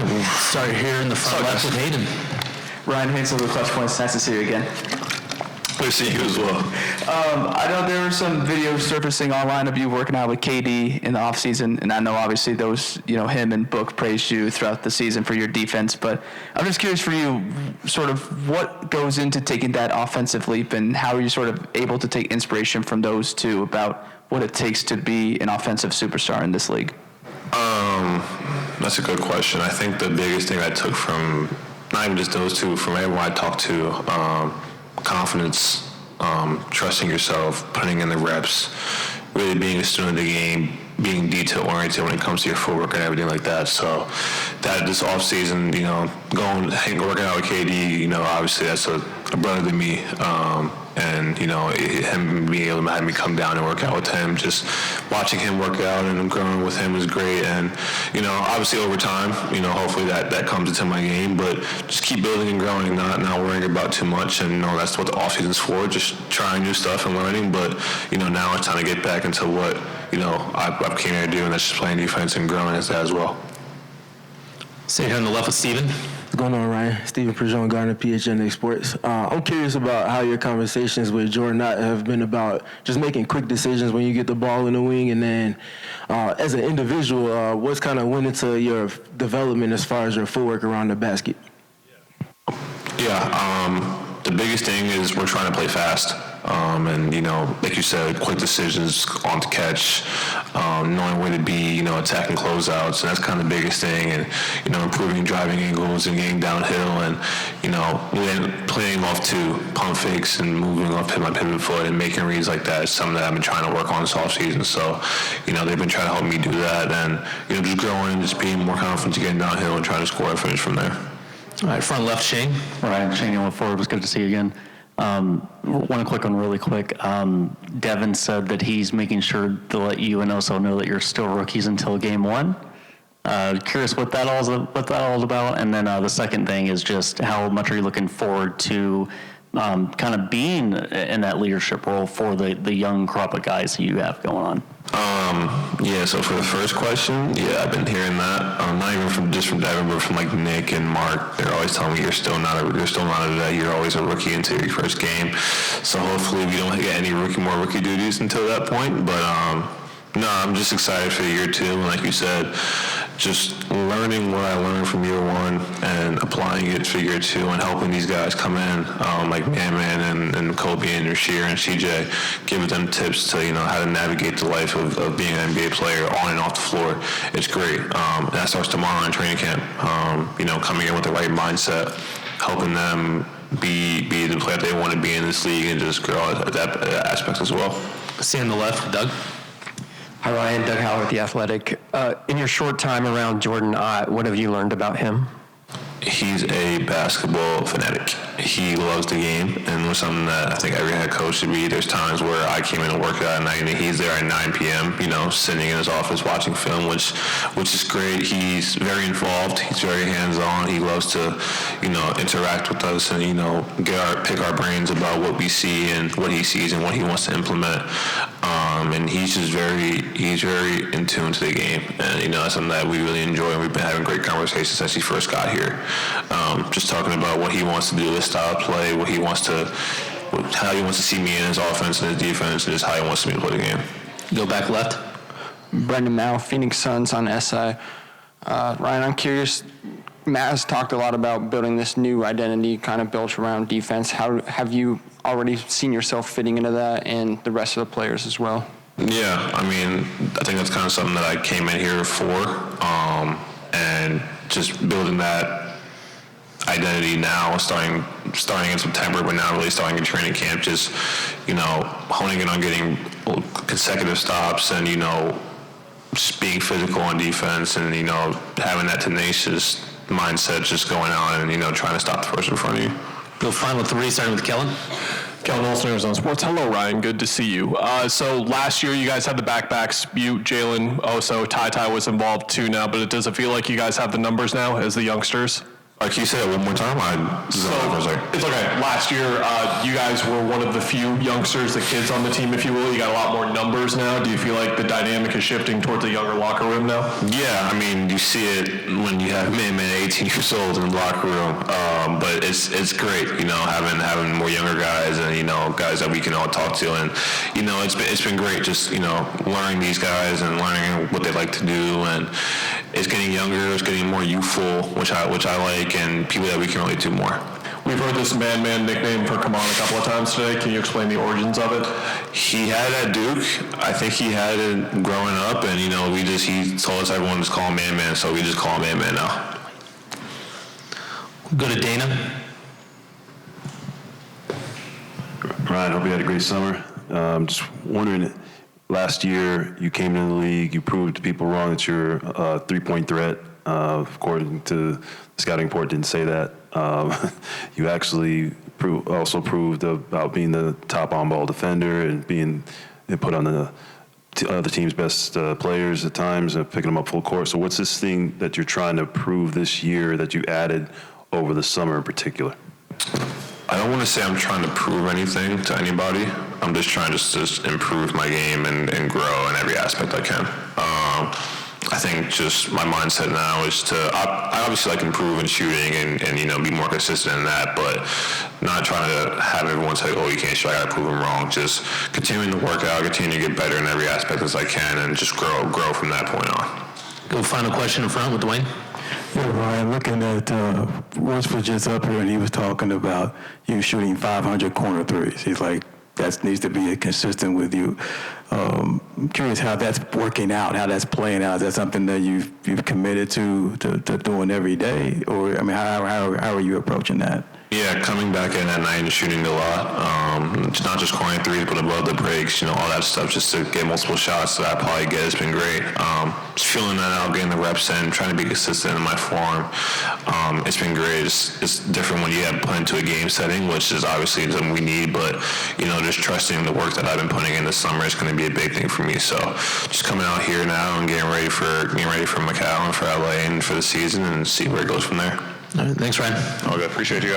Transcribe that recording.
We'll start here in the front left with Hayden. Ryan Hansel with Clutch Points. Nice to see you again. Good to see you as well. I know there were some videos surfacing online of you working out with KD in the offseason, and I know obviously those, him and Book praised you throughout the season for your defense, but I'm just curious for you, sort of what goes into taking that offensive leap, and how are you sort of able to take inspiration from those two about what it takes to be an offensive superstar in this league? That's a good question. I think the biggest thing I took from, not even just those two, from everyone I talked to, confidence, trusting yourself, putting in the reps, really being a student of the game, being detail-oriented when it comes to your footwork and everything like that. So that this off-season, working out with KD, obviously that's a brother to me. And, him being able to have me come down and work out with him, just watching him work out and growing with him is great. And, obviously over time, hopefully that comes into my game, but just keep building and growing, not worrying about too much. And, that's what the off season's for, just trying new stuff and learning. But, now it's time to get back into what, I came here to do, and that's just playing defense and growing as that as well. Sit here on the left with Steven. What's going on, Ryan? Steven Prejean, Gardner, PHNX Sports. I'm curious about how your conversations with Jordan Knott have been about just making quick decisions when you get the ball in the wing, and then as an individual, what's kind of went into your development as far as your footwork around the basket? Yeah, the biggest thing is we're trying to play fast. And, like you said, quick decisions on the catch, knowing where to be, attacking closeouts. And that's kind of the biggest thing. And, improving driving angles and getting downhill and, playing off to pump fakes and moving off my pivot foot and making reads like that is something that I've been trying to work on this offseason. So, they've been trying to help me do that. And, just growing, just being more confident to getting downhill and trying to score and finish from there. All right, front left, Shane. Ryan, Shane Young Ford, it was good to see you again. One quick one really quick. Devin said that he's making sure to let you and Oso know that you're still rookies until game one. Curious what that all is about. And then the second thing is just how much are you looking forward to kind of being in that leadership role for the young crop of guys that you have going on? So for the first question, I've been hearing that. Not even from Devin, but from like Nick and Mark. They're always telling me you're still not a vet. You're always a rookie until your first game. So hopefully we don't get any more rookie duties until that point. But no, I'm just excited for year two. And like you said, just learning what I learned from year one and applying it for year two and helping these guys come in, like Man and Kobe and Rasheer and CJ, giving them tips to, how to navigate the life of being an NBA player on and off the floor. It's great. And that starts tomorrow in training camp, coming in with the right mindset, helping them be the player they want to be in this league and just grow at that aspect as well. See on the left, Doug. Hi, Ryan. Doug Howard with The Athletic. In your short time around Jordan Ott, what have you learned about him? He's a basketball fanatic. He loves the game, and was something that I think every head coach should be. There's times where I came in to work out at night, and he's there at 9 p.m., sitting in his office watching film, which is great. He's very involved. He's very hands-on. He loves to, interact with us and, pick our brains about what we see and what he sees and what he wants to implement. And he's very in tune to the game, and that's something that we really enjoy. And we've been having great conversations since he first got here, just talking about what he wants to do, his style of play, how he wants to see me in his offense and his defense, and just how he wants me to play the game. Go back left. Brendan Mao, Phoenix Suns on SI. Ryan, I'm curious. Matt has talked a lot about building this new identity kind of built around defense. How have you already seen yourself fitting into that and the rest of the players as well? Yeah, I think that's kind of something that I came in here for, and just building that identity now, starting in September, but now really starting in training camp, just, honing in on getting consecutive stops and, just being physical on defense and, having that tenacious mindset just going on and, trying to stop the person in front of you. Go final three, starting with Kellen. Kellen Olsen, Arizona Sports. Hello, Ryan. Good to see you. So last year you guys had the backpacks. You, Jalen, Oso, Ty was involved too now, but does it feel like you guys have the numbers now as the youngsters? Like you said, one more time. So it's okay. Last year, you guys were one of the few youngsters, the kids on the team, if you will. You got a lot more numbers now. Do you feel like the dynamic is shifting towards a younger locker room now? Yeah, I mean, you see it when you have man 18 years old in the locker room. But it's great, you know, having more younger guys and, you know, guys that we can all talk to. And, you know, it's been great just, you know, learning these guys and learning what they like to do. And it's getting younger, it's getting more youthful, which I like, and people that we can relate to more. We've heard this man nickname for Kaman a couple of times today. Can you explain the origins of it? He had it at Duke. I think he had it growing up, and, you know, he told us everyone just call him Man, so we just call him Man now. Go to Dana. Ryan, hope you had a great summer. Just wondering, last year you came into the league, you proved people wrong that you're a three-point threat. According to the scouting report, didn't say that. You actually also proved about being the top on-ball defender and being put on the other team's best players at times and picking them up full court. So what's this thing that you're trying to prove this year that you added over the summer in particular? I don't want to say I'm trying to prove anything to anybody. I'm just trying to just improve my game and grow in every aspect I can. I think just my mindset now is I obviously like improve in shooting and you know, be more consistent in that, but not trying to have everyone say, oh, you can't shoot, I got to prove them wrong. Just continuing to work out, continue to get better in every aspect as I can, and just grow from that point on. Go final question in front with Dwayne. Yeah, Ryan, looking at Royce was just up here and he was talking about you shooting 500 corner threes. He's like, that needs to be consistent with you. I'm curious how that's working out, how that's playing out. Is that something that you've committed to doing every day? Or, I mean, how are you approaching that? Yeah, coming back in at night and shooting a lot. It's not just scoring threes, but above the breaks, you know, all that stuff, just to get multiple shots that I probably get has been great. Just feeling that out, getting the reps in, trying to be consistent in my form. It's been great. It's different when you have put into a game setting, which is obviously something we need, but, you know, just trusting the work that I've been putting in this summer is going to be a big thing for me. So just coming out here now and getting ready for Macau and for LA and for the season and see where it goes from there. All right, thanks, Ryan. Okay, appreciate you guys.